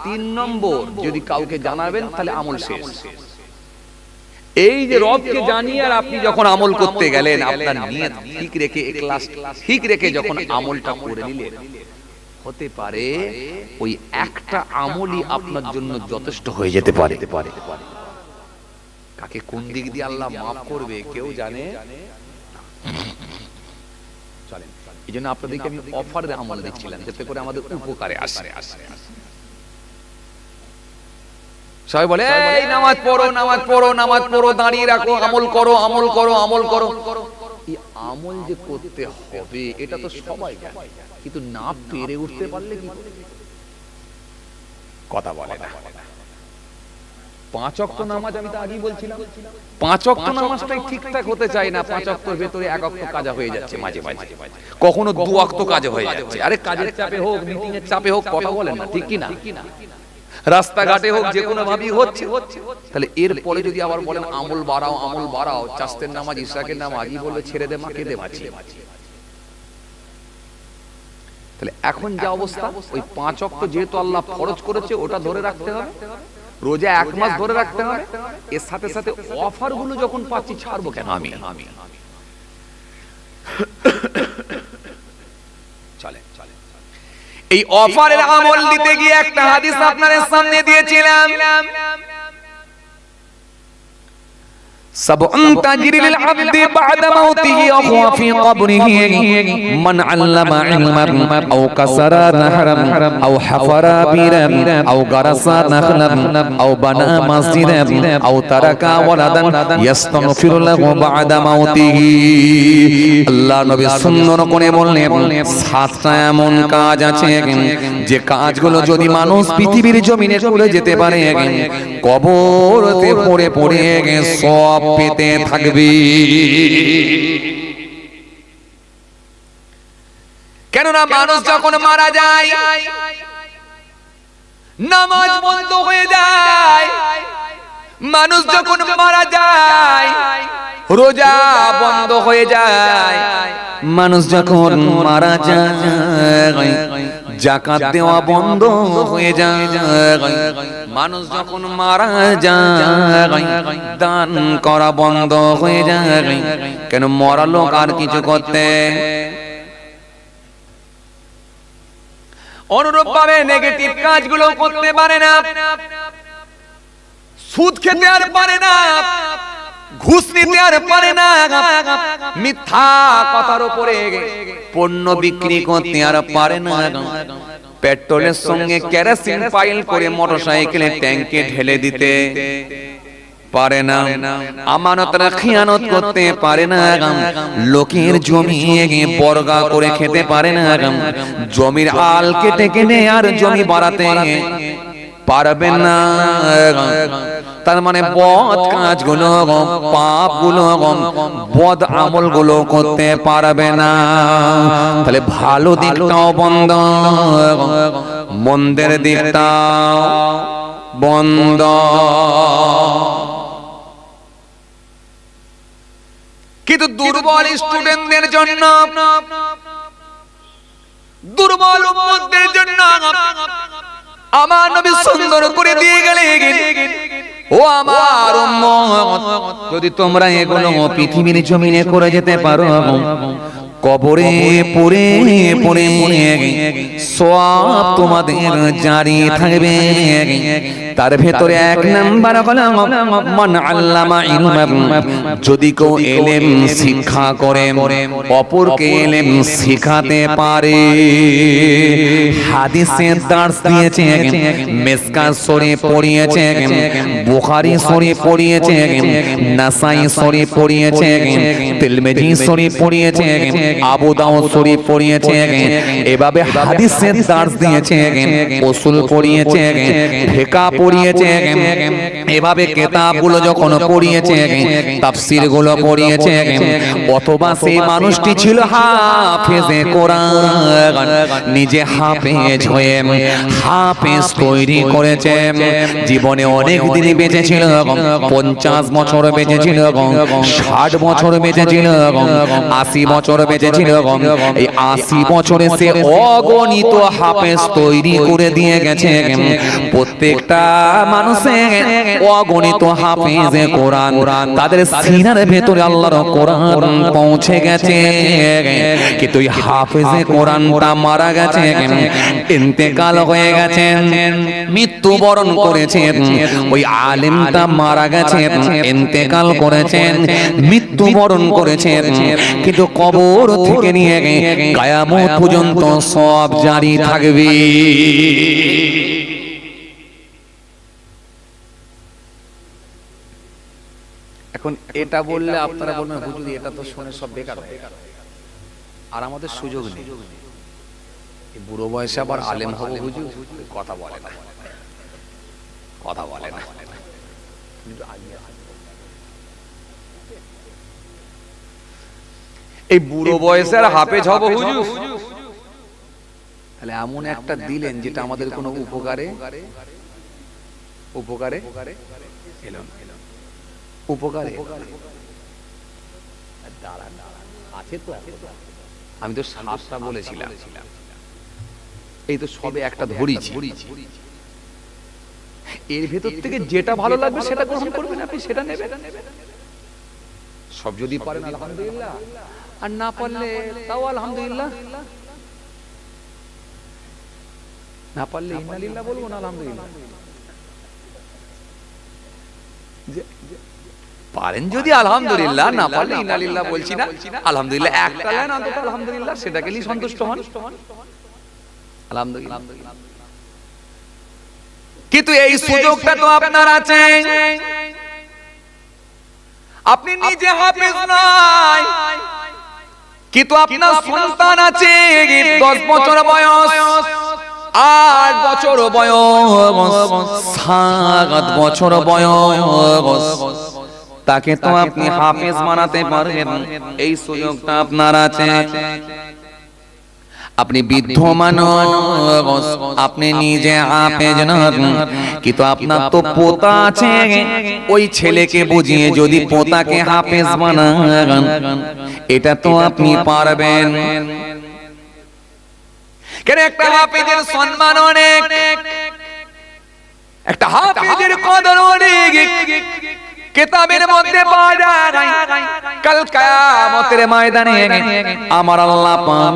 3 নম্বর যদি কাউকে জানাবেন তাহলে আমল শেষ। এই যে রবকে জানিয়ে আর আপনি যখন আমল করতে গেলেন, আপনার নিয়ত ঠিক রেখে, ইখলাস ঠিক রেখে যখন আমলটা করে নিলেন, হতে পারে ওই একটা আমলই আপনার জন্য যথেষ্ট হয়ে যেতে পারে। কাকে কোন দিক দিয়ে আল্লাহ মাফ করবে কেউ জানে। চলেন, এই জন্য আপনাদেরকে আমি অফার আমল দিচ্ছিলাম যাতে করে আমাদের উপকারে আসে। সবাই বলে এই নামাজ পড়ো, নামাজ পড়ো, নামাজ পড়ো, দাঁড়িয়ে রাখো, আমল করো, আমল করো, আমল করো। এই আমল যে করতে হবে এটা তো সবাই জানে, কিন্তু না পেরে উঠতে পারলে কি কথা বলে না। 5 ওয়াক্ত নামাজ আমি তো আগেই বলছিলাম, 5 ওয়াক্ত নামাজটাই ঠিকঠাক হতে চায় না। 5 ওয়াক্তের ভেতরে 1 ওয়াক্ত কাজা হয়ে যাচ্ছে মাঝে মাঝে, কখনো 2 ওয়াক্ত কাজা হয়ে যাচ্ছে। আরে কাজের চাপে হোক, মিটিং এর চাপে হোক, কথা বলেন না, ঠিক কি না? রাস্তাঘাটে হোক, যে কোনো ভাবেই হচ্ছে। তাহলে এর পরে যদি আবার বলেন আমল বাড়াও, আমল বাড়াও, চাস্তের নামাজ, ইশরাকের নামাজ আগেই বলবে ছেড়ে দে মা, কেঁদে বাঁচি। তাহলে এখন যে অবস্থা, ওই 5 ওয়াক্ত যেহেতু আল্লাহ ফরজ করেছে ওটা ধরে রাখতে হবে, রোজা 1 মাস ধরে রাখতে হবে। এর সাথে সাথে অফার গুলো যখন পাচ্ছি ছাড়বো কেন আমি? চলে এই অফারের আমল দিতে গিয়ে একটা হাদিস আপনাদের সামনে দিয়েছিলাম। سبع تجري للعبد بعد موته وهو في قبره من علم علما أو كسر نهرا أو حفر بيرا أو غرس نخلا أو بنى مسجدا أو ترك ولدا يستغفر له بعد موته। আল্লাহ নবী সুন্দর করে বললেন 7টা এমন কাজ আছে যে কাজগুলো যদি মানুষ পৃথিবীর জমিনে করে যেতে পারে, কবরতে পড়ে পড়ে সব পেতে থাকবে। কেননা মানুষ যখন মারা যায় নামাজ বন্ধ হয়ে যায়, মানুষ যখন মারা যায় রোজা বন্ধ হয়ে যায়, মানুষ যখন মারা যায় যাকাত দেওয়া বন্ধ হয়ে যায়, মানুষ যখন মারা যায় দান করা বন্ধ হয়ে যায়। কেন? মরা লোক আর কিছু করতে, অনুরূপ ভাবে নেগেটিভ কাজগুলো করতে পারে না, সুদ খেতে আর পারে না, ঘুষ নিতে আর পারে না, মিথ্যা কথার উপরে পণ্য বিক্রি করতে আর পারে না, পেট্রোলের সঙ্গে কেরোসিন পাইল করে মোটরসাইকেলে ট্যাঙ্কে ঢেলে দিতে পারে না, আমানতের খিয়ানত করতে পারে না, লোকের জমি বর্গা করে খেতে পারে না, জমির আল কেটে কেটে আর জমি বাড়াতে পারবে না। তার মানে বদ কাজগুলো, পাপগুলো, বদ আমলগুলো করতে পারবে না। তাহলে ভালো দিকটাও বন্ধ, মন্দের দিকটাও বন্ধ। কিন্তু দুর্বল স্টুডেন্টদের জন্য, দুর্বল উম্মতদের জন্য আমার নবী সুন্দর করে দিয়ে গেলেন, ও আমার উম্মত, যদি তোমরা এগুলো পৃথিবীর জমিনে করে যেতে পারো, কবরে পড়ে পড়ে সওয়াব তোমাদের জারি থাকবে। তার ভেতরে 1 নাম্বার হলো মান আল্লামা ইলমান, যদি কেউ ইলম শিক্ষা করে অপরকে ইলম শিখাতে পারে। হাদিসে দার্স দিয়েছে, মিসকাত শরীফ পড়িয়েছে, বুখারী শরীফ পড়িয়েছে, নাসাই শরীফ পড়িয়েছে, তিরমিজি শরীফ পড়িয়েছে, আবু দাউদ শরীফ পড়িয়েছে। এভাবে হাদিসের দার্স দিয়েছে, উসুল পড়িয়েছে, ফিকহ পড়িয়েছে। এভাবে কিতাবগুলো যখন পড়িয়েছে, তাফসীরগুলো পড়িয়েছে, অথবা সেই মানুষটি ছিল হাফেজে কোরআন, নিজে হাফেজ হয়ে হাফেজ তৈরি করেছে, জীবনে অনেক দিন বেঁচে ছিল, 50 বছর বেঁচে ছিল, 60 বছর বেঁচে ছিল, 80 বছর বেঁচে বেঁচেছিল এই 80 বছরে সে অগণিত হাফেজ তৈরি করে দিয়ে গেছে। প্রত্যেকটা মানুষের অগণিত হাফেজে কোরআন তাদের সিনার ভেতরে আল্লাহর কোরআন পৌঁছে গেছে। কিন্তু এই হাফেজে কোরআনটা মারা গেছে, ইন্তেকাল হয়ে গেছে, মৃত্যুবরণ করেছেন। ওই আলেমটা মারা গেছে, ইন্তেকাল করেছেন, মৃত্যুবরণ করেছেন, কিন্তু কবর থেকে নিয়ে কিয়ামত পর্যন্ত সব জারি থাকবে। এখন এটা বললে আপনারা বলবেন হুজুর এটা তো শুনে সব বেকার হয়ে গেল, আর আমাদের সুযোগ নেই। বুড়ো বয়সে আবার আলেম হবো হুজুর, কথা বলে না, কথা বলে না। এই বুড়ো বয়সে আর হাফেজ হবো হুজুর, তাহলে এমন একটা দিলেন যেটা আমাদের কোনো উপকারে উপকারে এলো না, উপকারে আছে তো। আমি তো 7টা বলেছিলাম, এই তো সবে একটা ধরেছি। এর ভেতর থেকে যেটা ভালো লাগবে সেটা গ্রহণ করবেন, আপনি সেটা নেবেন। সব যদি পারেন আলহামদুলিল্লাহ, আর না পারলে তাও আলহামদুলিল্লাহ, না পারলে ইন্নালিল্লাহ বলবো না আলহামদুলিল্লাহ। পারেন যদি আলহামদুলিল্লাহ, না পারলে ইন্নালিল্লাহ বলছি না, আলহামদুলিল্লাহ একটা লাইন অন্তত আলহামদুলিল্লাহ সেটাকে নিয়ে সন্তুষ্ট হন, আলহামদুলিল্লাহ। কিন্তু এই সুযোগটা তো আপনার আছে, আপনি নিজে হাফেজ নাই, কিন্তু আপনার সন্তান আছে 10 বছর বয়স, 8 বছর বয়স, 7 বছর বয়স, তাকে তো আপনি হাফেজ বানাতে পারবেন, এই সুযোগটা আপনার আছে। আপনি বৃদ্ধ মানুষ, আপনি নিজে হাফেজ না, কিন্তু আপনার তো পোতা আছে, ওই ছেলেকে বুঝিয়ে যদি পোতাকে হাফেজ বানান, এটা তো আপনি পারবেন। কেন একটা হাফেজের সম্মান অনেক, একটা হাফেজের কদর অনেক, কিতাবের মধ্যে পাওয়া যায়। কাল কিয়ামতের ময়দানে আমার আল্লাহ পাক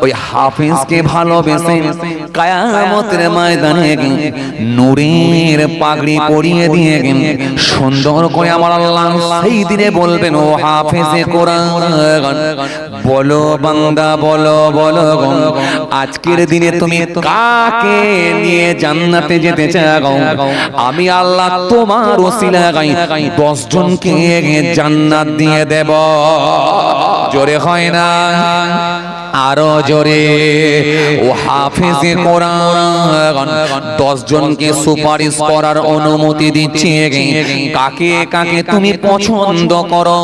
ওই হাফেজকে ভালোবেসে কিয়ামতের ময়দানে নূরের পাগড়ি পরিয়ে দিয়ে সুন্দর করে আমার আল্লাহ সেই দিনে বলবেন, ও হাফেজে কোরআন বলো বান্দা বলো, বলো আজকের দিনে তুমি কাকে নিয়ে জান্নাতে যেতে চাও? আমি আল্লাহ তোমার ওসিলায় 10 জনকে জান্নাত দিয়ে দেব। জোরে হয় না, আরো জোরে। ও হাফেজে কোরআন 10 জনকে সুপারিশ করার অনুমতি দিচ্ছে। কাকে কাকে তুমি পছন্দ করো,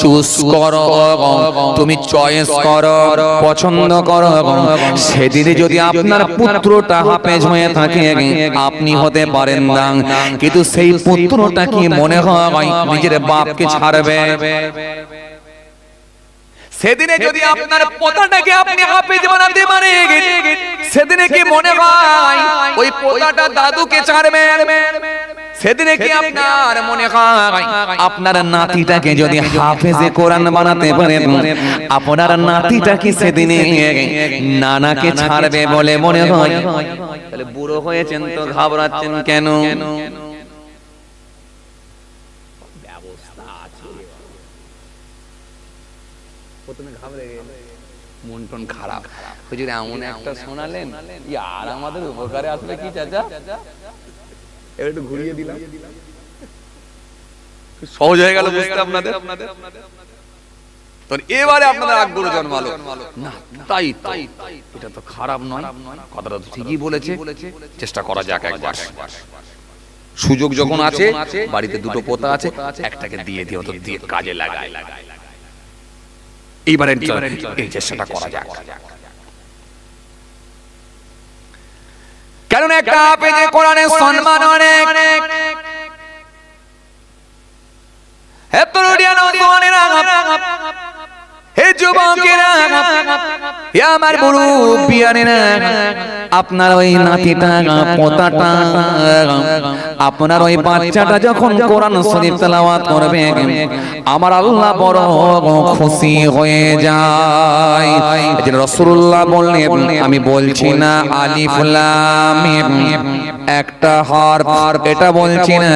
চুজ করো, তুমি চয়েস করো, পছন্দ করো। সেদিনে যদি আপনার পুত্রটা হাফেজ হয়ে থাকে, আপনি হতে পারেন না, কিন্তু সেই পুত্রটা কি মনে হয় নিজের বাপকে ছাড়বে? সেদিনে যদি আপনার পোতাটাকে আপনি হাফেজ বানাতে পারেন, সেদিনে কি মনে হয় ওই পোতাটা দাদুকে ছাড়বে? সেদিনে কি আপনার মনে হয় আপনার নাতিটাকে যদি হাফেজে কোরআন বানাতে পারেন, আপনার নাতিটা কি সেদিনে নানাকে ছাড়বে বলে মনে হয়? তাহলে বুড়ো হয়েছেন তো ঘাবড়াচ্ছেন কেন? প্রথমে ঘাবড়ে গেলেন, মন টন খারাপ, হুজুর এমন একটা শোনালেন, আর আমাদের উপকারে আসবে কি চাচা? এবার একটু ঘুরিয়ে দিলাম, সহজ হয়ে গেল বুঝতে আপনাদের। তো এবারে আপনাদের আগ্রহ জন্মালো না, তাই এটা তো খারাপ নয়, কথাটা তো ঠিকই বলেছে, চেষ্টা করা যাক একবার। সুযোগ যখন আছে, বাড়িতে 2টো পোতা আছে, একটাকে দিয়ে দিও, তো দিয়ে কাজে লাগায়। এইবারে এই চেষ্টাটা করা যাক, কারণ একটা হাফেজে কোরআনের সম্মান অনেক। হে তরুণিয়া নওজওয়ানেরা, হে যুবকেরা, এ আমার মুরব্বিয়ানেরা, আপনার ওই নাতিটা পোতাটা, আপনার ওই বাচ্চাটা যখন কোরআন শরীফ তেলাওয়াত করবে, আমার আল্লাহ বড় খুশি হয়ে যায়। রাসূলুল্লাহ বললেন, আমি বলছি না আলিফ লাম মিম একটা হরফ, এটা বলছি না,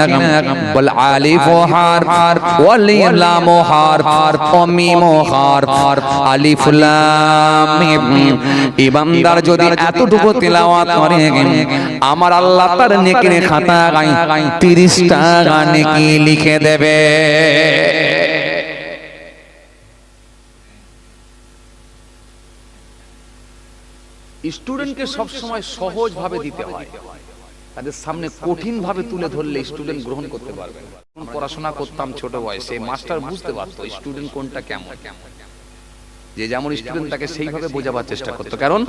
বল আলিফ হরফ ওয়াল লাম হরফ ও মিম হরফ, আলিফ লাম মিম। ইমানদার যদি এতটুকু তেলাওয়াত করে, আমার আল্লাহ তার নেকির খাতায় 30টা নেকি লিখে দেবে। স্টুডেন্টকে সব সময় সহজ ভাবে দিতে হয়, তাদের সামনে কঠিন ভাবে তুলে ধরলে স্টুডেন্ট গ্রহণ করতে পারবে না। পড়াশোনা করতাম ছোট বয়সে, মাস্টার বুঝতে পারতো স্টুডেন্ট কোনটা কেমন, যে যেমন স্টুডেন্ট তাকে সেইভাবে বোঝাবার চেষ্টা করতো। কারণ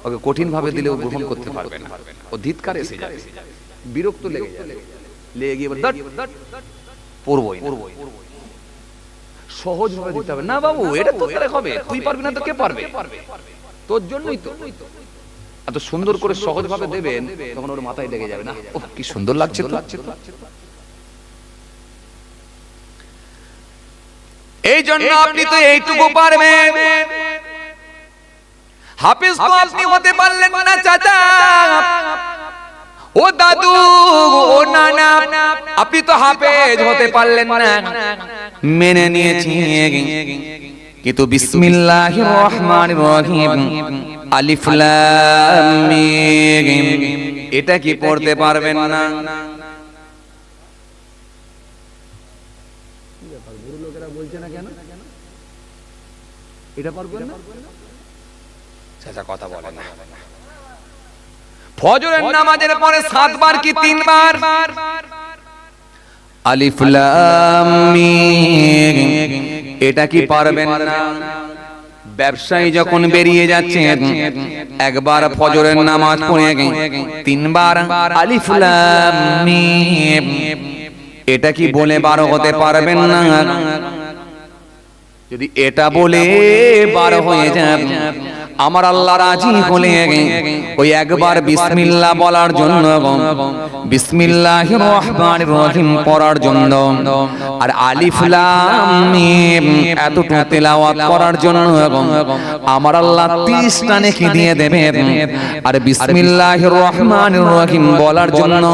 ওকে কঠিন ভাবে দিলেও গ্রহণ করতে পারবে না, ও ধিৎকার এসে যাবে, বিরক্ত লেগে যাবে, লেগে গিয়ে পড়বই। সহজ ভাবে দিতে হবে, না বাবু এটা তো তোর হবে, তুই পারবি না তো কে পারবে, তোর জন্যই তো। এত সুন্দর করে সহজ ভাবে দেবেন, তখন ওর মাথায় লেগে যাবে, না ওহ কি সুন্দর লাগছে তো। এই জন্য আপনি তো এইটুকু পারবেন, হাফেজ তো আপনি হতে পারলেন না চাচা, ও দাদু, ও নানা, আপনি তো হাফেজ হতে পারলেন না, মেনে নিয়েছি, কিন্তু বিসমিল্লাহির রহমানির রহিম আলিফ লাম মিম এটা কি পড়তে পারবেন না? গুরু লোকেরা বলছে না কেন এটা পারবেন না? চাচা কথা বলে না। ফজরের নামাজের পরে 7 বার কি 3 বার আলিফ লাম মিম এটা কি পারবেন না? ব্যবসায়ী যখন বেরিয়ে যাচ্ছে, একবার ফজরের নামাজ পড়ে 3 বার আলিফ লাম মিম এটা কি বলে 12 হতে পারবেন না? যদি এটা বলে 12 হয়ে যায়, আমার আল্লাহ রাজি হলে ওই একবার বিসমিল্লাহ বলার জন্য, বিসমিল্লাহির রহমানির রহিম পড়ার জন্য, আর আলিফ লাম মিম এতটুকু তেলাওয়াত করার জন্য আমার আল্লাহ 30টা নেকি দিয়ে দেবে। আর বিসমিল্লাহির রহমানির রহিম বলার জন্য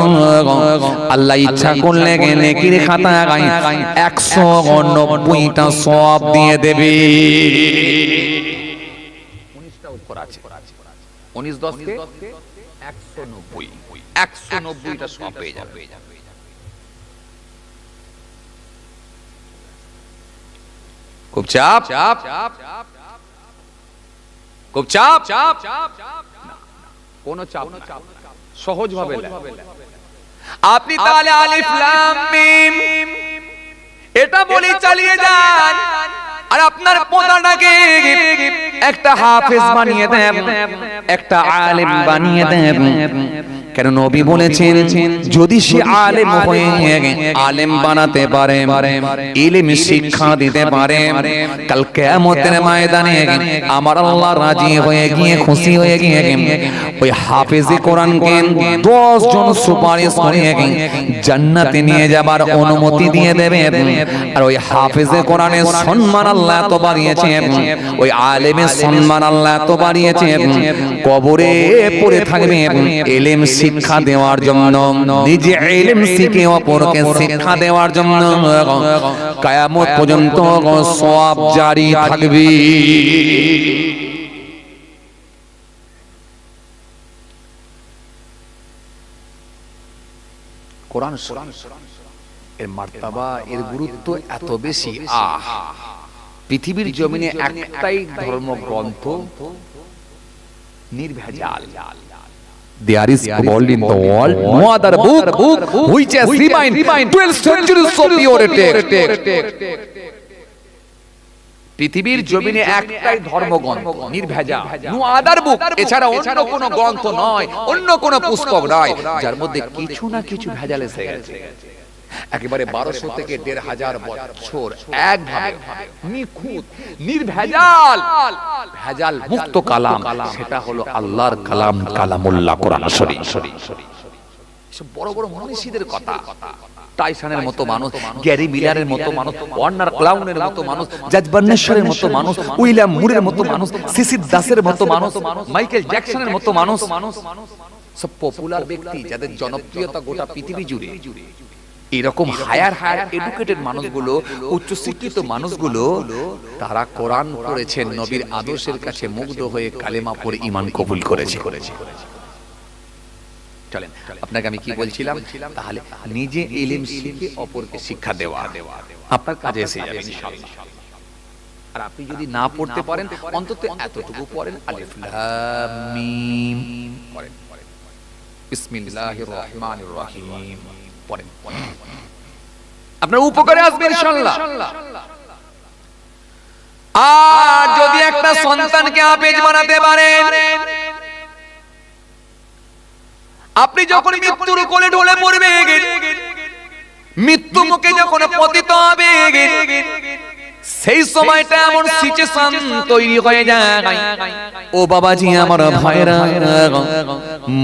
আল্লাহ ইচ্ছা করলে নেকির খাতায় 190টা সওয়াব দিয়ে দেবে। 19 10 কে 190টা সওয়াব পেয়ে যাবে। খুব চাপ, খুব চাপ, কোন চাপ না, সহজ ভাবে আপনি তাহলে আলিফ লাম মিম এটা বলি চালিয়ে যান, আর আপনার পোতাটাকে একটা হাফেজ বানিয়ে দেন, একটা আলেম বানিয়ে দেন। কেন নবী বলেছেন, যদি সে আলেম হয়ে আলেম বানাতে পারে, ইলম শিক্ষা দিতে পারে, কাল কিয়ামতের ময়দানে আমার আল্লাহ রাজি হয়ে গিয়ে খুশি হয়ে গিয়ে ওই হাফেজে কোরআনকে 10 জন সুপারিশ করে জান্নাতে নিয়ে যাবার অনুমতি দিয়ে দেবে। আর ওই হাফেজে কোরআনের সম্মান আল্লাহ এত বাড়িয়েছেন, ওই আলেমের সম্মান আল্লাহ এত বাড়িয়েছেন, কবরে পড়ে থাকবে ইলম শিক্ষা দেওয়ার জন্য, নিজে ইলম শিখে অপরকে শিক্ষা দেওয়ার জন্য, কিয়ামত পর্যন্ত সওয়াব জারি থাকবে। কোরআন এর মার্তাবা, এর গুরুত্ব এত বেশি। পৃথিবীর জমিনে একটাই ধর্মগ্রন্থ নির্ভেজাল। There is world in the world, no other book which has remained 12 centuries of purity. পৃথিবীর জমিনে একটাই ধর্মগ্রন্থ নির্ভেজাল, no other book, এছাড়া অন্য কোনো গ্রন্থ নয়, অন্য কোনো পুস্তক নয় যার মধ্যে কিছু না কিছু ভেজাল এসে গেছে। একেবারে 1200 থেকে 1500 বছর একভাবে নিখুঁত নির্ভেজাল ভেজাল মুক্ত কালাম, সেটা হলো আল্লাহর কালাম, কালামুল্লাহ কোরআন শরীফ। সব বড় বড় মনীষীদের কথা, টাইসনের মতো মানুষ, গ্যারি মিলারের মতো মানুষ, ওয়ার্নার ক্লাউনের মতো মানুষ, জাজ বার্নেশ্বরের মতো মানুষ, উইলিয়াম মুরের মতো মানুষ, সিসি দাসের মতো মানুষ, মাইকেল জ্যাকসনের মতো মানুষ, সব পপুলার ব্যক্তি যাদের জনপ্রিয়তা গোটা পৃথিবী জুড়ে। এরকম হায়ার এডুকেটেড মানুষগুলো, উচ্চ শিক্ষিত মানুষগুলো, তারা কোরআন পড়েছেন, নবীর আদর্শের কাছে মুগ্ধ হয়ে কালেমা পড়ে ঈমান কবুল করেছে। চলেন, আপনাকে আমি কি বলছিলাম, তাহলে নিজে ইলম শিখে অপরকে শিক্ষা দেওয়া আপনার কাজে এসে যাবে ইনশাআল্লাহ। আর আপনি যদি না পড়তে পারেন, অন্তত এতটুকু পড়েন, আলিফ লাম মিম পড়েন, বিসমিল্লাহির রহমানির রহিম পড়েন, আপনার উপকারে আসবে ইনশাআল্লাহ। আর যদি একটা সন্তানকে হাফেজ বানাতে পারেন, আপনি যখন মৃত্যুর কোলে ঢলে পড়বে, মৃত্যু মুখে যখন পতিত হবে, সেই সময়টা এমন সিচুয়েশন তৈরি হয়ে যায়, ও বাবাজি আমার ভাইরা,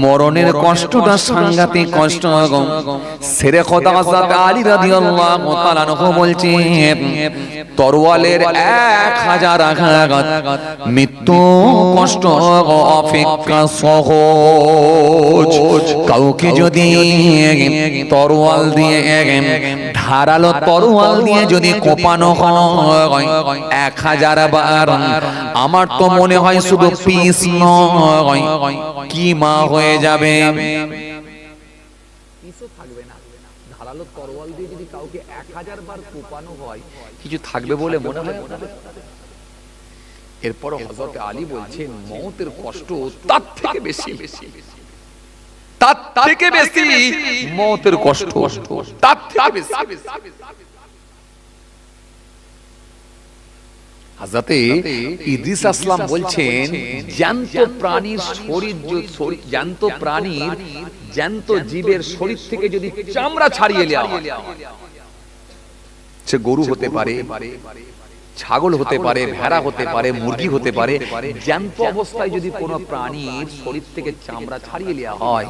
মরণের কষ্টটা সাংঘাতিক কষ্ট। সেরে খোদা হযরত আলী রাদিয়াল্লাহু তাআলা আনহু বলছেন, তরওয়ালের 1000 আঘাত মৃত্যু কষ্ট অপেক্ষা সহজ। কাউকে যদি তরওয়াল দিয়ে, ধারালো তরওয়াল দিয়ে যদি কোপানো হয় 1000 বার, আমার তো মনে হয় শুধু পিস নয়, কি মা হয়ে যাবে, পিসও থাকবে না। ধারালো তরওয়াল দিয়ে যদি কাউকে 1000 বার কোপানো হয়, কিছু থাকবে বলে মনে হয়? এরপর হযরত আলী বলছেন, মওতের কষ্ট তার থেকে বেশি, তার থেকে বেশি মওতের কষ্ট, তার থেকে বেশি। হযরতে ইদ্রিস আসলাম বলছেন, জ্যান্ত প্রাণীর শরীর, জ্যান্ত প্রাণীর, জ্যান্ত জীবের শরীর থেকে যদি চামড়া ছাড়িয়ে নেওয়া হয়, সে গরু হতে পারে, ছাগল হতে পারে, ভেড়া হতে পারে, মুরগি হতে পারে, জ্যান্ত অবস্থায় যদি কোনো প্রাণীর শরীর থেকে চামড়া ছাড়িয়ে নেওয়া হয়,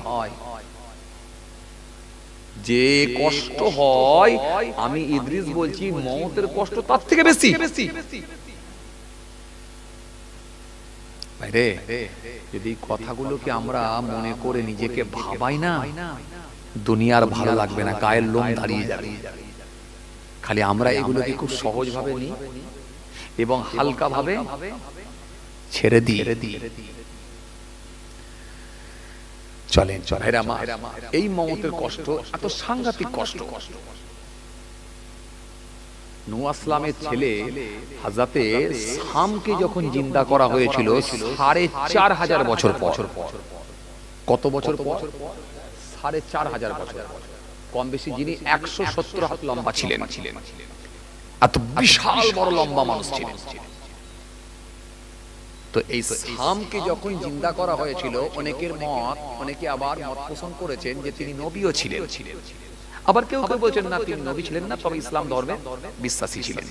যে কষ্ট হয়, আমি ইদ্রিস বলছি মওতের কষ্ট তার থেকে বেশি। ভাইরে, যদি কথাগুলোকে আমরা মনে করে নিজেকে ভাবাই না, দুনিয়ার ভালো লাগবে না, গায়ের লোম দাঁড়িয়ে যাবে। খালি আমরা এগুলোকে খুব সহজ ভাবে নিই এবং হালকা ভাবে ছেড়ে দিই। চলেন ভাইরা, এই মওতের কষ্ট এত সাংঘাতিক কষ্ট। নূহ আসলামের ছেলে হযরতে শামকে যখন জিন্দা করা হয়েছিল 4500 বছর পর, কত বছর পর? 4500 বছর। কম বেশি যিনি 170 হাত লম্বা ছিলেন, এত বিশাল বড় লম্বা মানুষ ছিলেন। তো এই শামকে যখন জিন্দা করা হয়েছিল, অনেকের মত, অনেকে আবার মত পোষণ করেছেন যে তিনি নবীও ছিলেন, আবার কেউ কেউ বলছেন না, তিনি নবী ছিলেন না, তবে ইসলাম ধর্মে বিশ্বাসী ছিলেন,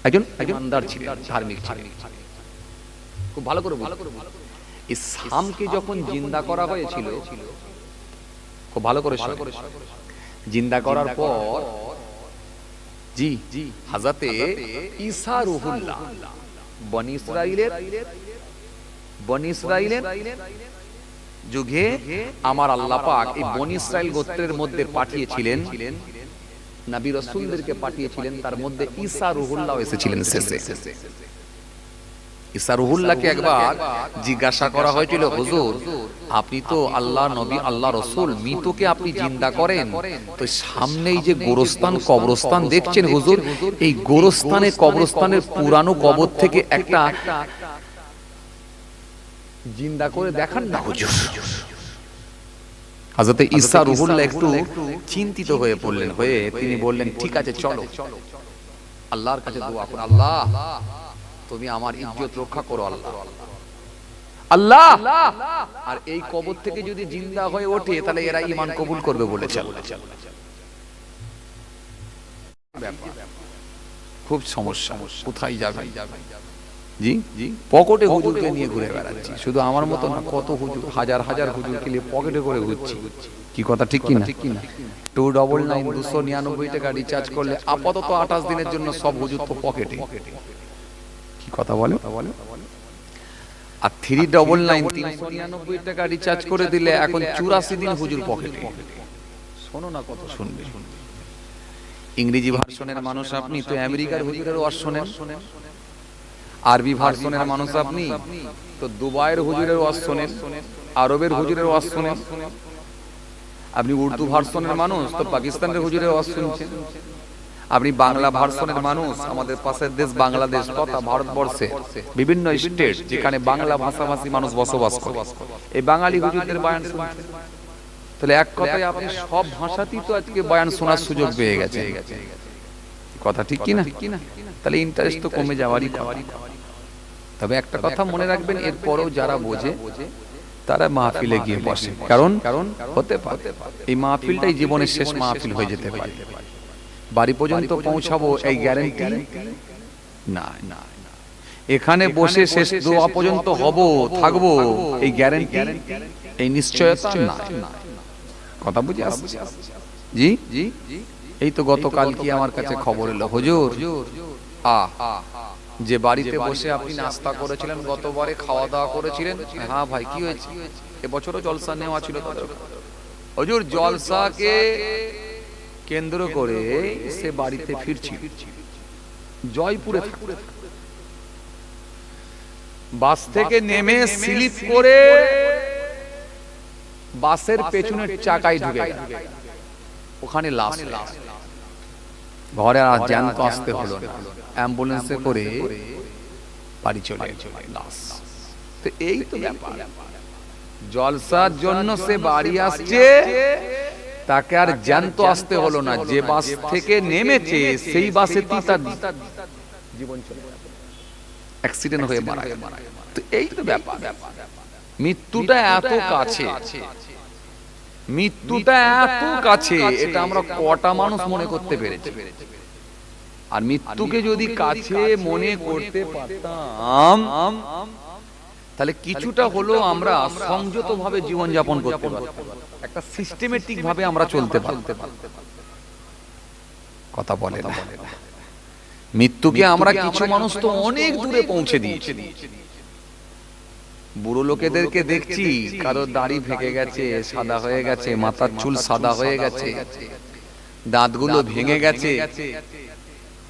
একজন ইমানদার ছিলেন, ধার্মিক ছিলেন। খুব ভালো করে এই শামকে যখন জিন্দা করা হয়েছিল, খুব ভালো করে জিন্দা করার পর, জি হযরতে ঈসা রূহুল্লাহ বনি ইসরাইলের যুগে আমার আল্লাহ পাক এই বনি ইসরাইল গোত্রের মধ্যে পাঠিয়েছিলেন, নবী রাসূলদেরকে পাঠিয়েছিলেন, তার মধ্যে ঈসা রূহুল্লাহ এসেছিলেন শেষে। ঈসা রূহুল্লাহকে একবার জিজ্ঞাসা করা হয়েছিল, হুজুর আপনি তো আল্লাহ নবী, আল্লাহ রাসূল, মৃতকে আপনি জিন্দা করেন, তো সামনেই যে গোরস্থান, কবরস্থান দেখছেন হুজুর, এই গোরস্থানে, কবরস্থানের পুরানো কবর থেকে একটা জিন্দা করে দেখান না হুজুর। হযরত ঈসা রূহুল্লাহ একটু চিন্তিত হয়ে পড়লেন, হয়ে তিনি বললেন, ঠিক আছে চলো, আল্লাহর কাছে দোয়া করো, আল্লাহ তুমি আমার ইজ্জত রক্ষা করো আল্লাহ, আর এই কবর থেকে যদি জিন্দা হয়ে ওঠে তাহলে এরা ঈমান কবুল করবে বলেছে। খুব সমস্যা, কোথায় যাবে? জি জি, পকেটে হুজুরকে নিয়ে ঘুরে বেড়াচ্ছি। শুধু আমার মতো না, কত হুজুর, হাজার হাজার হুজুরকে নিয়ে পকেটে করে ঘুরছি। কি কথা ঠিক কি না? 299 299 টাকা রিচার্জ করলে আপাতত 28 দিনের জন্য সব হুজুর তো পকেটে। কি কথা বলে? আর 399 399 টাকা রিচার্জ করে দিলে এখন 84 দিন হুজুর পকেটে। শোনো না, কত শুনবে। ইংরেজি ভার্সনের মানুষ আপনি, তো আমেরিকার হুজুরের ওয়াজ শোনেন। আরবি ভার্সনের মানুষ আপনি, তো দুবাইয়ের হুজুরের ওয়াজ শোনেন, আরবের হুজুরের ওয়াজ শোনেন। আপনি উর্দু ভার্সনের মানুষ, তো পাকিস্তানের হুজুরের ওয়াজ শুনছেন। আপনি বাংলা ভার্সনের মানুষ, আমাদের পাশের দেশ বাংলাদেশ তথা ভারতবর্ষে বিভিন্ন স্টেট যেখানে বাংলা ভাষাভাষী মানুষ বসবাস করে, এই বাঙালি হুজুরদের বয়ান শুনছেন। তাহলে এক কথায় আপনি সব ভাষাতেই তো আজকে বয়ান শোনার সুযোগ পেয়ে গেছে। কথা ঠিক কি না? তাহলে ইন্টারেস্ট তো কমে যাওয়ারই কথা। তবে একটা কথা মনে রাখবেন, এরপরেও যারা বোঝে তারা মাহফিলে গিয়ে বসে, কারণ হতে পারে এই মাহফিলটাই জীবনের শেষ মাহফিল হয়ে যেতে পারে। বাড়ি পর্যন্ত পৌঁছাবো এই গ্যারান্টি না, এখানে বসে শেষ দোয়া পর্যন্ত হব থাকবো এই গ্যারান্টি, এই নিশ্চয়তা না। কথা বুঝে আসছে? জি জি, এই তো গতকাল কি আমার কাছে খবর এলো, হুজুর যে বাড়িতে বসে আপনি নাস্তা করেছিলেন, গতবারে খাওয়া দাওয়া করেছিলেন, হ্যাঁ ভাই কি হয়েছে, এবছরও জলসা নেওয়া ছিল তাদের। হুজুর জলসাকে কেন্দ্র করে সে বাড়িতে ফিরছিল, জয়পুরে বাস থেকে নেমে স্লিপ করে বাসের পেছনের চাকায় ঢুকে গেল, ওখানে লাশ। ঘরে আর জ্যান্ত আসতে হলো না, অ্যাম্বুলেন্সে করে বাড়ি চলে লাশ। তো এই তো ব্যাপার, জলসার জন্য সে বাড়ি আসছে, তাকে আর জ্যান্ত আসতে হলো না, যে বাস থেকে নেমেছে সেই বাসে তার জীবন চলে গেল, অ্যাক্সিডেন্ট হয়ে মারা গেল। তো এই তো ব্যাপার, মৃত্যুটা এত কাছে, মৃত্যুটা এত কাছে, এটা আমরা কটা মানুষ মনে করতে পেরেছি? আর মৃত্যুকে যদি কাছে মনে করতে পারতাম, তাহলে কিছুটা হলো আমরা সংযত ভাবে জীবন যাপন করতে পারতাম, একটা সিস্টেমেটিক ভাবে আমরা চলতে পারতাম। কথা বলে না, মৃত্যুকে আমরা কিছু মানুষ তো অনেক দূরে পৌঁছে দিয়েছি। বুড়ো লোকেদেরকে দেখছি, কারো দাড়ি ভেঙে গেছে, সাদা হয়ে গেছে, মাথার চুল সাদা হয়ে গেছে, দাঁতগুলো ভেঙে গেছে,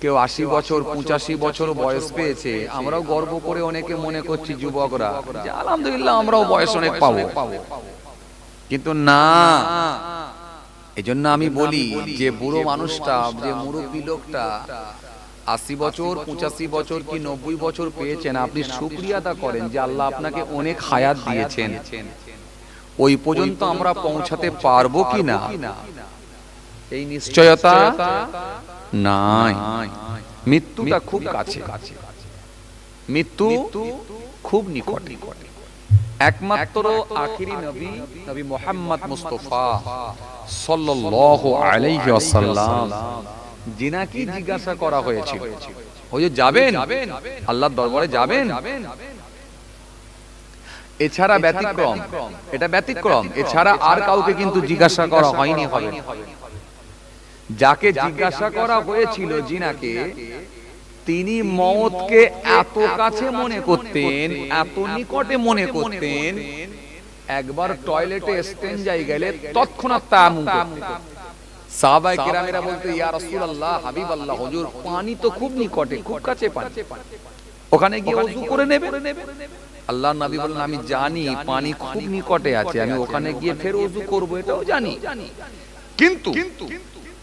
কেউ 80 বছর 85 বছর বয়স পেয়েছে। আমরাও গর্ব করে অনেকে মনে করছি যুবকরা যে আলহামদুলিল্লাহ আমরাও বয়স অনেক পাবো, কিন্তু না। এজন্য আমি বলি যে বুড়ো মানুষটা, যে মুরব্বী লোকটা 80 বছর 85 বছর কি 90 বছর পেয়েছেন, আপনি শুকরিয়া আদা করেন যে আল্লাহ আপনাকে অনেক হায়াত দিয়েছেন। ওই পর্যন্ত আমরা পৌঁছাতে পারবো কি না, এই নিশ্চয়তা নাই। মৃত্যুটা খুব কাছে, মৃত্যু খুব নিকটে। একমাত্র আখিরি নবী, নবী মুহাম্মদ মুস্তাফা সাল্লাল্লাহু আলাইহি ওয়াসাল্লাম, যিনাকে জিজ্ঞাসা করা হয়েছিল, হুজুর যাবেন আল্লাহর দরবারে যাবেন? এছাড়া ব্যতিক্রম, এটা ব্যতিক্রম, এছাড়া আর কাউকে কিন্তু জিজ্ঞাসা করা হয়নি। হবে যাকে জিজ্ঞাসা করা হয়েছিল, জিনাকে, তিনি মওতকে এত কাছে মনে করতেন, এত নিকটে মনে করতেন, একবার টয়লেটে স্টেঞ্জায় গেলে তৎক্ষণাৎ তায়াম্মুম করতেন। সাহাবায়ে কেরামেরা বলতে, ইয়া রাসূলুল্লাহ, হাবিবাল্লাহ, হুজুর পানি তো খুব নিকটে, খুব কাছে পানি, ওখানে গিয়ে ওযু করে নেবে। আল্লাহর নবী বললেন, আমি জানি পানি খুব নিকটে আছে, আমি ওখানে গিয়ে ফের ওযু করব, এটাও জানি, কিন্তু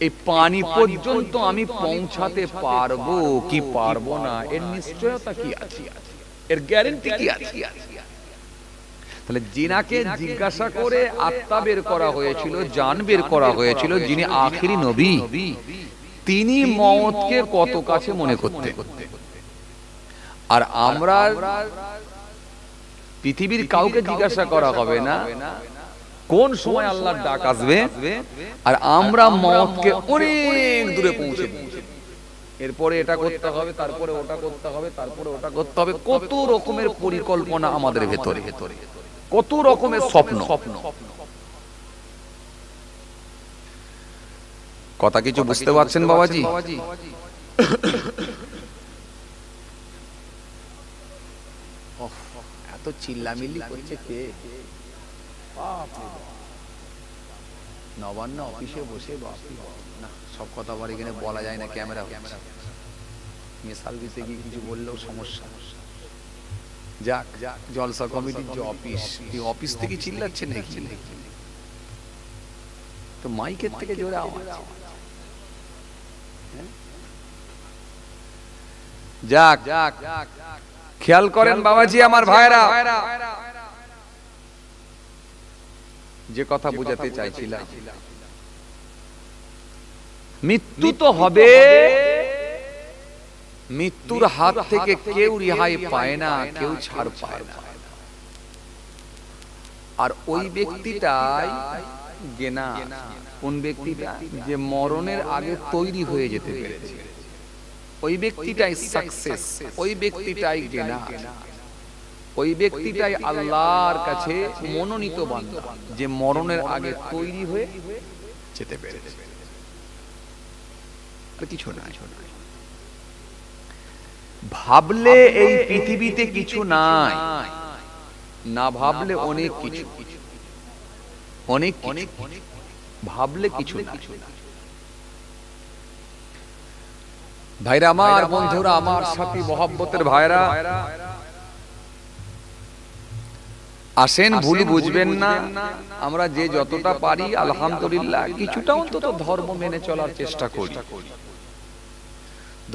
এই পানি পর্যন্ত আমি পৌঁছাতে পারবো কি পারবো না, এর নিশ্চয়তা কি আছে, এর গ্যারান্টি কি আছে? তাহলে জিনাকে জিজ্ঞাসা করে আত্মা বের করা হয়েছিল, জান বের করা হয়েছিল, যিনি আখিরি নবী, তিনি মওতকে কত কাছে মনে করতে। আর আমরা পৃথিবীর কাউকে জিজ্ঞাসা করা হবে না কোন সময় আল্লাহর ডাক আসবে, আর আমরা মওতকে অনেক দূরে পৌঁছে দিই। এরপরে এটা করতে হবে, তারপরে ওটা করতে হবে, তারপরে ওটা করতে হবে। কত রকমের পরিকল্পনা আমাদের ভেতরে, কত রকমের স্বপ্ন। কথা কিছু বুঝতে পারছেন বাবাজি? এত চিল্লামিল্লি করছে কে? নবান্ন অফিসে বসে না, সব কথা আবার এখানে বলা যায় না, ক্যামেরা মিসাল দিতে গিয়ে কিছু বললেও সমস্যা। যাক, জলসা কমিটির যে অফিস, এই অফিস থেকে চিল্লাচ্ছে নাকি? তো মাইকের থেকে জোরে আওয়াজ। যাক, খেয়াল করেন বাবাজি আমার ভাইরা, যে কথা বুঝাতে চাইছিলাম, মৃত্যু তো হবে, মৃত্যুর হাত থেকে কেউ রেহাই পায় না, কেউ ছাড় পায় না। আর ওই ব্যক্তিটাই গেনা, কোন ব্যক্তিটা? যে মরণের আগে তৈরি হয়ে যেতে পেরেছে, ওই ব্যক্তিটাই সাকসেস, ওই ব্যক্তিটাই গেনা, ওই ব্যক্তিটাই আল্লাহর কাছে মনোনীত বান্দা, যে মরণের আগে তৈরি হয়ে যেতে পেরেছে। কিছু না, ভাবলে এই পৃথিবীতে কিছু নাই, না ভাবলে অনেক কিছু, অনেক ভাবলে কিছু না। ভাইরা আমার, বন্ধুরা আমার, সাথী মহব্বতের ভাইরা, আসেন, ভুল বুঝবেন না। আমরা যে যতটা পারি আলহামদুলিল্লাহ কিছুটা অন্তত ধর্ম মেনে চলার চেষ্টা করি।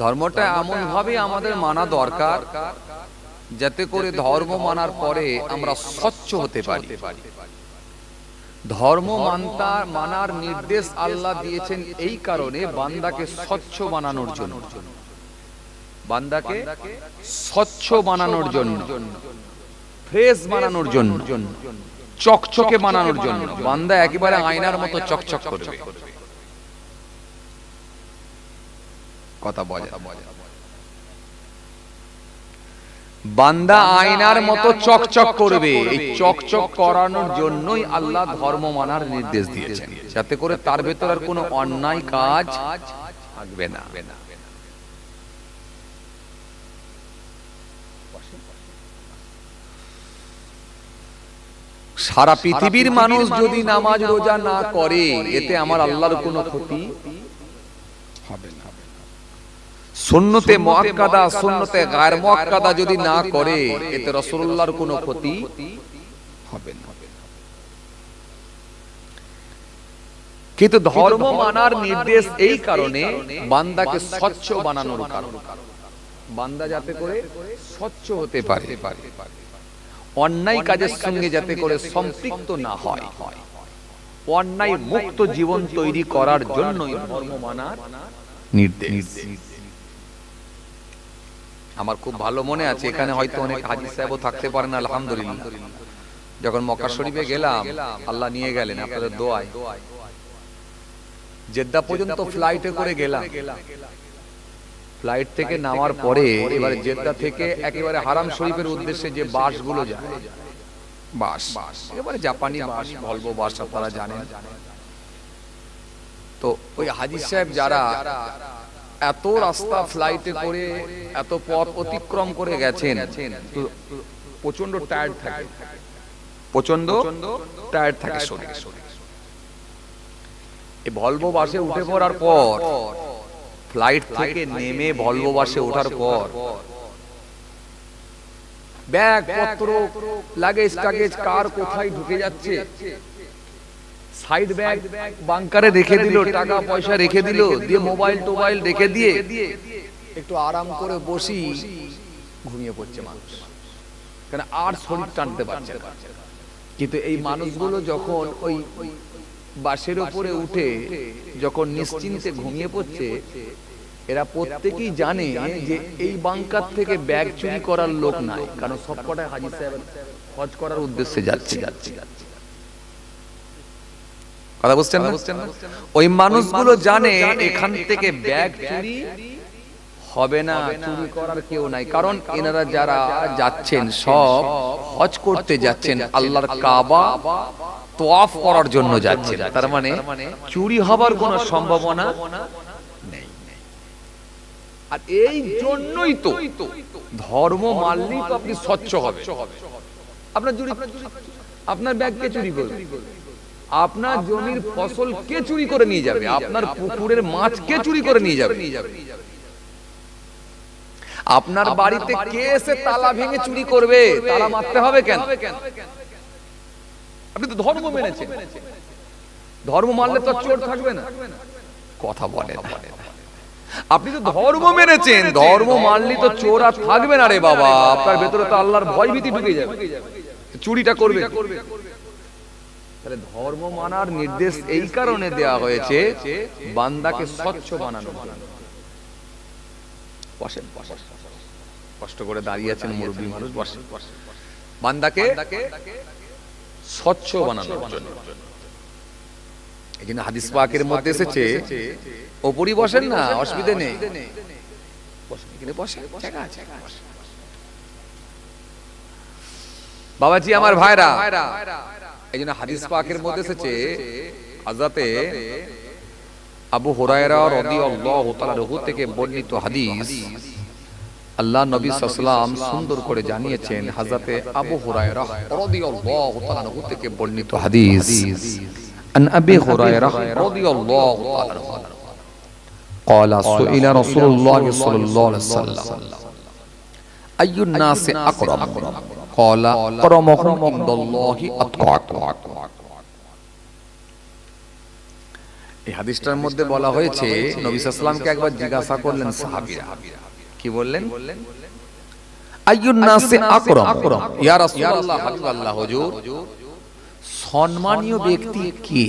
ধর্মটা এমন ভাবে আমাদের মানা দরকার যাতে করে ধর্ম মানার পরে আমরা স্বচ্ছ হতে পারি। ধর্ম মানার নির্দেশ আল্লাহ দিয়েছেন এই কারণে, বান্দাকে স্বচ্ছ বানানোর জন্য, বান্দাকে স্বচ্ছ বানানোর জন্য, ফ্রেশ বানানোর জন্য, চকচকে বানানোর জন্য। বান্দা একেবারে আয়নার মতো চকচক করবে। কথা বলে, বান্দা আয়নার মতো চকচক করবে। এই চকচক করানোর জন্যই আল্লাহ ধর্ম মানার নির্দেশ দিয়েছেন, যাতে করে তার ভেতর আর কোনো অন্যায় কাজ থাকবে না। সারা পৃথিবীর মানুষ যদি নামাজ রোজা না করে, এতে আমার আল্লাহর কোনো ক্ষতি হবে না। সুন্নতে মুআক্কাদা, সুন্নতে গায়র মুআক্কাদা যদি না করে, এতে রাসূলুল্লাহর কোনো ক্ষতি হবে না। কিন্তু ধর্ম মানার নির্দেশ এই কারণে, বান্দাকে স্বচ্ছ বানানোর কারণে, বান্দা যাতে করে স্বচ্ছ হতে পারে, অন্যায় কাজের সঙ্গে যাতে করে সম্পৃক্ত না হয়, অন্যায় মুক্ত জীবন তৈরি করার জন্যই ধর্ম মানার নির্দেশ। আমার খুব ভালো মনে আছে, এখানে হয়তো অনেক হাজী সাহেবও থাকতে পারেন, আলহামদুলিল্লাহ। যখন মক্কা শরীফে গেলাম, আল্লাহ নিয়ে গেলেন আপনাদের দোয়ায়, জেদ্দা পর্যন্ত ফ্লাইটে করে গেলাম। ফ্লাইট থেকে নামার পরে এবারে জেদ্দা থেকে একেবারে হারাম শরীফের উদ্দেশ্যে যে বাসগুলো যায়, বাস একেবারে জাপানি বাস, ভলভো বাস, আপনারা জানেন। তো ওই হাজী সাহেব যারা এত রাস্তা ফ্লাইটে করে এত পথ অতিক্রম করে গেছেন, তো প্রচন্ড টায়ার্ড থাকে, প্রচন্ড টায়ার্ড থাকে শরীর। এই ভলভো বাসে উঠে পড়ার পর, ফ্লাইট থেকে নেমে ভলভো বাসে ওঠার পর, ব্যাগ পত্র, লাগেজ টাগেজ কার কোথায় ঢুকে যাচ্ছে, সাইড ব্যাগ বাংকারে রেখে দিল, টাকা পয়সা রেখে দিল, দিয়ে মোবাইল টোবাইল রেখে দিয়ে একটু আরাম করে বসি, ঘুমিয়ে পড়ছে মানুষ, কারণ আর শরীর টানতে পারছে না। কিন্তু এই মানুষগুলো যখন ওই বাসের উপরে উঠে যখন নিশ্চিন্তে ঘুমিয়ে পড়ছে, এরা প্রত্যেকেই জানে যে এই বাংকার থেকে ব্যাগ চুরি করার লোক নাই, কারণ সবকটাই হাজী সাহেব হজ করার উদ্দেশ্যে যাচ্ছে। কথা বুঝছেন না? ওই মানুষগুলো জানে এখান থেকে ব্যাগ চুরি হবে না, চুরি করার কেউ নাই। কারণ এনারা যারা যাচ্ছেন সব হজ করতে যাচ্ছেন, আল্লাহর কাবা তওয়াফ করার জন্য যাচ্ছেন, তার মানে চুরি হবার কোনো সম্ভাবনা নেই। আর এই জন্যই তো ধর্ম মানলেই তো আপনি স্বচ্ছ হবে। আপনার চুরি, আপনার ব্যাগ কে চুরি করবে? আপনার জমির ফসল কে চুরি করে নিয়ে যাবে? আপনার পুকুরের মাছ কে চুরি করে নিয়ে যাবে? আপনার বাড়িতে কে এসে তালা ভেঙে চুরি করবে? তালা মারতে হবে কেন? আপনি তো ধর্ম মেনেছেন, ধর্ম মানলে তো চোর থাকবে না। কথা বলে না, আপনি তো ধর্ম মেনেছেন, ধর্ম মানলে তো চোর আর থাকবে না রে বাবা। আপনার ভেতরে তো আল্লাহর ভয় ভীতি ঢুকে যাবে, চুরিটা করবে। তাহলে ধর্ম মানার নির্দেশ এই কারণে দেয়া হয়েছে বান্দাকে স্বচ্ছ বানানো। বসেন, কষ্ট করে দাঁড়িয়ে আছেন মুরব্বী মানুষ, বসেন। বান্দাকে স্বচ্ছ বানানোর জন্য এই জন্য হাদিস পাকের মধ্যে এসেছে, ওপরই বসেন না, অসুবিধা নেই, বাবাজি আমার ভাইরা। এই জন্য হাদিস পাকের মধ্যে এসেছে, হযরতে আবু হুরায়রা রাদিয়াল্লাহু তাআলা আনহু থেকে বর্ণিত হাদিস, আল্লাহ নবী সাল্লাল্লাহু আলাইহি ওয়াসাল্লাম সুন্দর করে জানিয়েছেন। হযরতে আবু হুরায়রা রাদিয়াল্লাহু তাআলা আনহু থেকে বর্ণিত হাদিস, আন আবি হুরায়রা রাদিয়াল্লাহু তাআলা আনহু قال سئل رسول الله صلى الله عليه وسلم أي الناس أكرم قال أكرمهم عند الله أتقاكم। এই হাদিসটার মধ্যে বলা হয়েছে, নবী সাল্লাল্লাহু আলাইহি ওয়াসাল্লামকে একবার জিজ্ঞাসা করলেন সাহাবীরা, কি বললেন? আইয়ুন নাসি আকরাম, ইয়া রাসূলুল্লাহ, হাবিবাল্লাহ হুজুর, সম্মানীয় ব্যক্তি কে?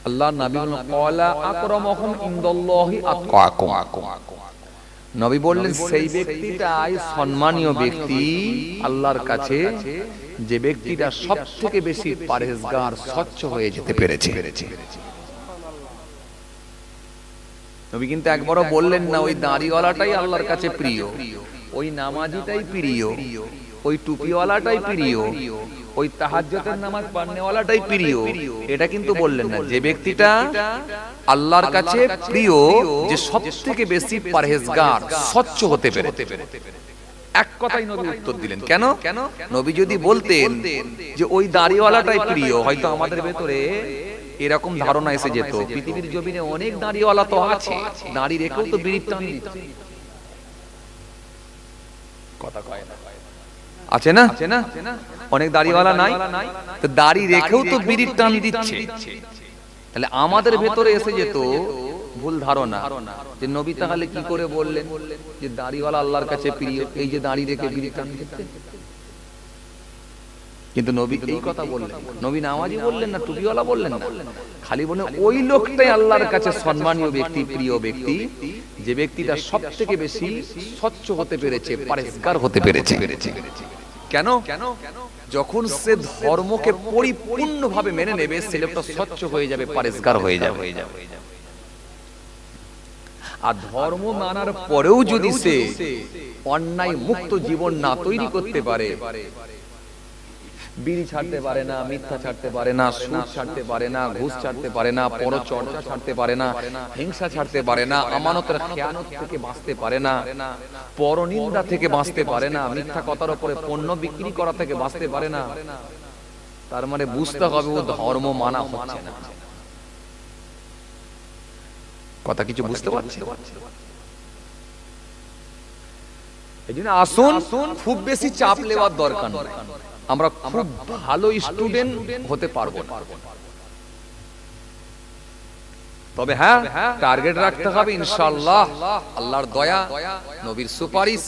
আল্লাহ নবী বললেন, ক্বালা আকরামুহুম ইনদাল্লাহি আতকাকুম। নবী বললেন, সেই ব্যক্তিটাই সম্মানীয় ব্যক্তি আল্লাহর কাছে, যে ব্যক্তিটা সবথেকে বেশি পরহেজগার, স্বচ্ছ হয়ে যেতে পেরেছে। নবী কিন্তু একবারও বললেন না ওই দাড়িওয়ালাটাই আল্লাহর কাছে প্রিয়, ওই নামাজিটাই প্রিয়, ওই টুপিওয়ালাটাই প্রিয়, ওই তাহাজ্জুদের নামাজ পড়নেওয়ালাটাই প্রিয়, এটা কিন্তু বললেন না। যে ব্যক্তিটা আল্লাহর কাছে প্রিয়, যে সবথেকে বেশি পরহেজগার, স্বচ্ছ হতে পেরেছে, এক কথাই নবী উত্তর দিলেন। কেন? নবী যদি বলতেন যে ওই দাড়িওয়ালাটাই প্রিয়, হয়তো আমাদের ভেতরে এরকম ধারণা এসে যেত, পৃথিবীর জমিনে অনেক দাড়িওয়ালা তো আছে, দাড়ি রেখেও তো বিড়ির টান দিচ্ছে। কথা কয় না, আছে না? অনেক দাড়িওয়ালা নাই, তো দাড়ি রেখেও তো বিড়ির টান দিচ্ছে। তাহলে আমাদের ভেতরে এসে যেত ভুল ধারণা যে নবী তাহলে কি করে বললেন যে দাড়িওয়ালা আল্লাহর কাছে প্রিয়, এই যে দাড়ি রেখে বিড়ির টান দিচ্ছে। কিন্তু নবী এই কথা বললেন, নবী নামাজি বললেন না, টুপিওয়ালা বললেন না, খালি বলেন ওই লোকটাই আল্লাহর কাছে সম্মানীয় ব্যক্তি, প্রিয় ব্যক্তি, যে ব্যক্তিটা সবথেকে বেশি স্বচ্ছ হতে পেরেছে, পরহেজগার হতে পেরেছে। কেন? যখন সে ধর্মকে পরিপূর্ণভাবে মেনে নেবে, সে লোকটা স্বচ্ছ হয়ে যাবে, পরহেজগার হয়ে যাবে। আর ধর্ম মানার পরেও যদি সে অন্যায় মুক্ত জীবন না তৈরি করতে পারে, বিড়ি ছাড়তে পারে না, মিথ্যা ছাড়তে পারে না, সুদ ছাড়তে পারে না, ঘুষ ছাড়তে পারে না, পরচর্চা ছাড়তে পারে না, হিংসা ছাড়তে পারে না, আমানতের খেয়ানত থেকে বাঁচতে পারে না, পরনিন্দা থেকে বাঁচতে পারে না, মিথ্যা কথার উপরে পণ্য বিক্রি করা থেকে বাঁচতে পারে না, তার মানে বুঝতে হবে ও ধর্ম মানা হচ্ছে না। কথা কিছু বুঝতে পারছি? এই জন্য আসুন, খুব বেশি চাপ নেওয়ার দরকার নেই, আমরা খুব ভালো স্টুডেন্ট হতে পারবো না, তবে হ্যাঁ টার্গেট রাখতে হবে ইনশাআল্লাহ, আল্লাহর দয়া, নবীর সুপারিশ,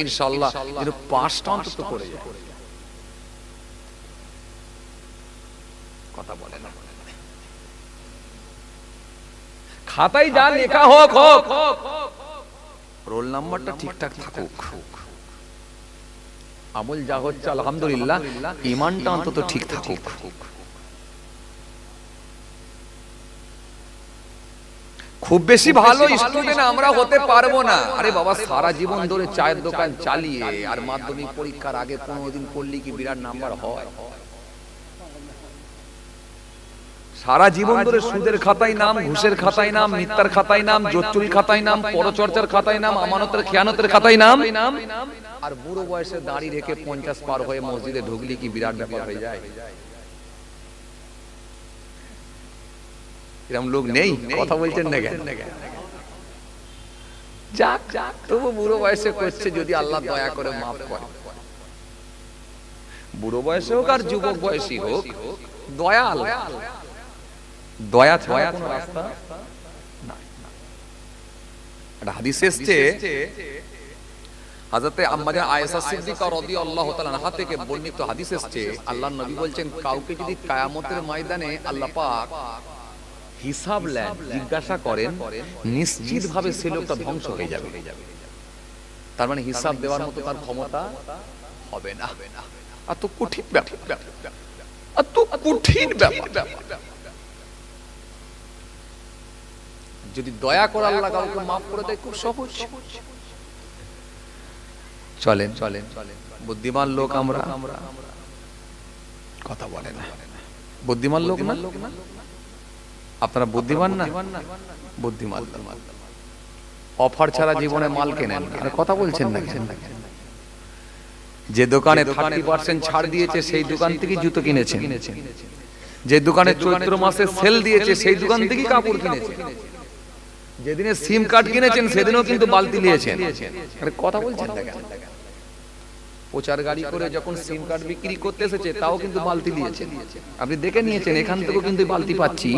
ইনশাআল্লাহ যেন পাঁচটা অন্তত করে যায়। কথা বলে না, খাতায় যা লেখা হোক, রোল নাম্বারটা ঠিকঠাক থাকুক, আমল যা হচ্ছে আলহামদুলিল্লাহ, ঈমানটা অন্তত ঠিক থাকুক। খুব বেশি ভালো স্টুডেন্ট আমরা হতে পারবো না। আরে বাবা, সারা জীবন ধরে চায়ের দোকান চালিয়ে আর মাধ্যমিক পরীক্ষার আগে 15 দিন পড়লি কি বিরাট নাম্বার হয়? সারা জীবন ধরে সুদের খাতায় নাম, ঘুষের খাতায় নাম, মিথ্যার খাতায় নাম, জোচ্চুরি খাতায় নাম, পরচর্চার খাতায় নাম, আমানতের খেয়ানতের খাতায় নাম, আর বুড়ো বয়সে দাড়ি রেখে 50 পার হয়ে মসজিদে ঢুকলি কি বিরাট ব্যাপার হয়ে যায়? এরকম লোক নেই? কথা বলছেন না কেন? যাক যাক, তবু বুড়ো বয়সে করছে, যদি আল্লাহ দয়া করে মাফ করে। বুড়ো বয়সে হোক আর যুবক বয়সী হোক, দয়া আল্লাহ, দয়া ছাড়া কোনো রাস্তা নাই। একটা হাদিস এসেছে, হযরতে আম্মা আয়েশা সিদ্দিকা রাদিয়াল্লাহু তাআলা আনহা থেকে বর্ণিত হাদিস এসেছে, আল্লাহর নবী বলছেন, কাউকে যদি কিয়ামতের ময়দানে আল্লাহ পাক হিসাব নেন, জিজ্ঞাসা করেন, নিশ্চিতভাবে সে লোকটা ধ্বংস হয়ে যাবে। তার মানে হিসাব দেওয়ার মতো তার ক্ষমতা হবে না। এত কঠিন ব্যাপার, এত কঠিন ব্যাপার। যদি দয়া করে আল্লাহ কাউকে মাফ করে দেয়, খুব সহজ। চলেন চলেন, বুদ্ধিমান লোক আমরা, কথা বলে না, বুদ্ধিমান লোক না? আপনারা বুদ্ধিমান না? বুদ্ধিমান। অফার ছাড়া জীবনে মাল কেনেন, আর কথা বলছেন না কেন? যে দোকানে 30% ছাড় দিয়েছে সেই দোকান থেকে জুতো কিনেছেন, যে দোকানে চৈত্র মাসে সেল দিয়েছে সেই দোকান থেকে কাপড় কিনেছেন, যেদিনে সিম কার্ড কিনেছেন সেদিনও কিন্তু বালতি নিয়েছেন। আরে কথা বলছেন না কেন? প্রচার গাড়ি করে যখন সিম কার্ড বিক্রি করতে এসেছে তাও কিন্তু বালতি নিয়েছেন। আপনি দেখে নিয়েছেন, এখান থেকেও কিন্তু বালতি পাচ্ছি,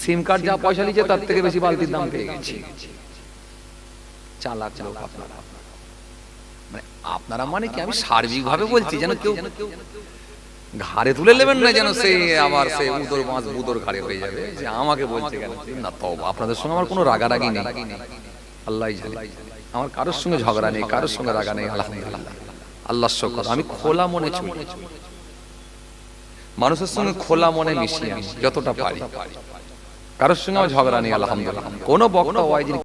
সিম কার্ড যা পয়সা নিয়েছে তার থেকে বেশি বালতির দাম পেয়ে গেছি। চালাক লোক আপনারা। মানে আপনারা মানে কি, আমি সার্বিকভাবে বলছি, যেন কেউ ঘাড়ে তুলে নেবেন না, যেন সে আবার সে উদর মাছ বুদর ঘাড়ে হয়ে যাবে যে আমাকে বলছে কেন। না, তওবা, আপনাদের সঙ্গে আমার কোনো রাগারাগি নেই, আল্লাহই জানে। আমার কারোর সঙ্গে ঝগড়া নেই, কারোর সঙ্গে রাগা নেই, আলহামদুলিল্লাহ, আল্লাহর শুকর। আমি খোলা মনে চলি, মানুষের সঙ্গে খোলা মনে মিশি আমি যতটা পারি, কারোর সঙ্গে আমার ঝগড়া নেই, আলহামদুলিল্লাহ। কোনো বক্তা ওয়াইজ